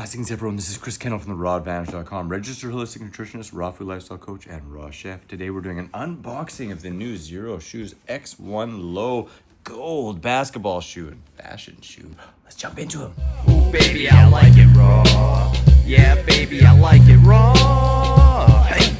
Blessings, everyone. This is Chris Kendall from the rawadvantage.com, registered holistic nutritionist, raw food lifestyle coach, and raw chef. Today we're doing an unboxing of the new Xero shoes X1 Low Gold basketball shoe and fashion shoe. Let's jump into them. Ooh, baby, I like it raw. Yeah, baby, I like it raw. Hey.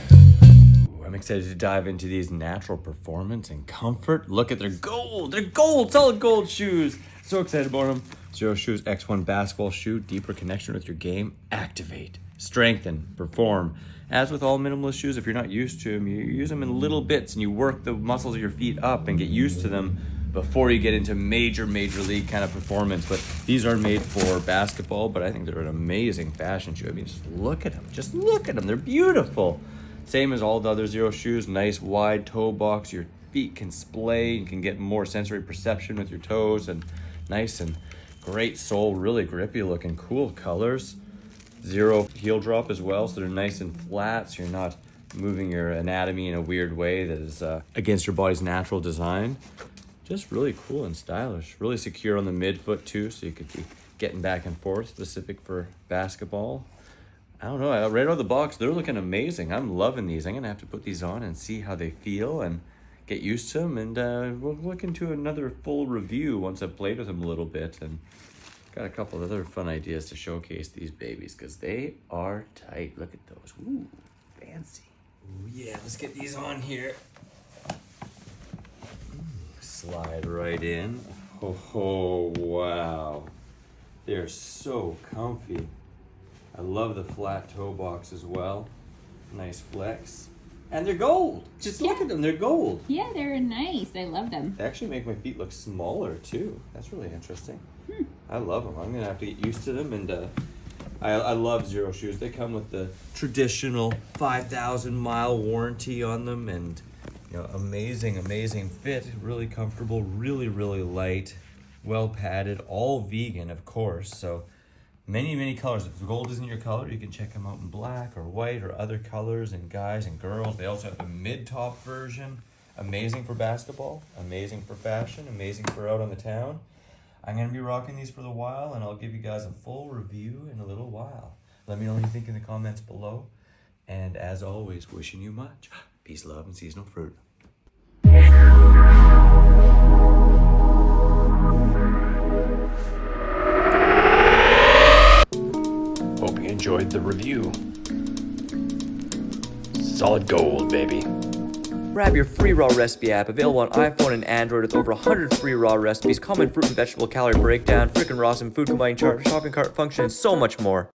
I'm excited to dive into these natural performance and comfort. Look at their gold. They're gold, solid gold shoes. So excited about them. Xero Shoes X1 basketball shoe, deeper connection with your game. Activate, strengthen, perform. As with all minimalist shoes, if you're not used to them, you use them in little bits and you work the muscles of your feet up and get used to them before you get into major league kind of performance. But these are made for basketball, but I think they're an amazing fashion shoe. I mean, just look at them. Just look at them. They're beautiful. Same as all the other Xero shoes. Nice wide toe box. Your feet can splay. You can get more sensory perception with your toes, and nice and great sole, really grippy looking, cool colors. Zero heel drop as well, so they're nice and flat, so you're not moving your anatomy in a weird way that is against your body's natural design. Just really cool and stylish. Really secure on the midfoot too, so you could be getting back and forth, specific for basketball. I don't know, right out of the box, they're looking amazing. I'm loving these. I'm gonna have to put these on and see how they feel and get used to them, and we'll look into another full review once I've played with them a little bit and got a couple of other fun ideas to showcase these babies because they are tight. Look at those. Ooh, fancy. Ooh, yeah, let's get these on here. Slide right in. Oh, wow. They're so comfy. I love the flat toe box as well. Nice flex. And they're gold. Just look at them. They're gold. Yeah, they're nice. I love them. They actually make my feet look smaller too. That's really interesting. I love them. I'm gonna have to get used to them, and I love Xero shoes. They come with the traditional 5,000 mile warranty on them, and you know, amazing fit. Really comfortable. Really light. Well padded. All vegan, of course. So many colors. If gold isn't your color, you can check them out in black or white or other colors, and guys and girls. They also have a mid-top version. Amazing for basketball, amazing for fashion, amazing for out on the town. I'm going to be rocking these for a while, and I'll give you guys a full review in a little while. Let me know what you think in the comments below. And as always, wishing you much peace, love, and seasonal fruit. Hope you enjoyed the review. Solid gold, baby. Grab your free raw recipe app, available on iPhone and Android, with over 100 free raw recipes, common fruit and vegetable calorie breakdown, freaking raw, some food combining chart, shopping cart function, and so much more.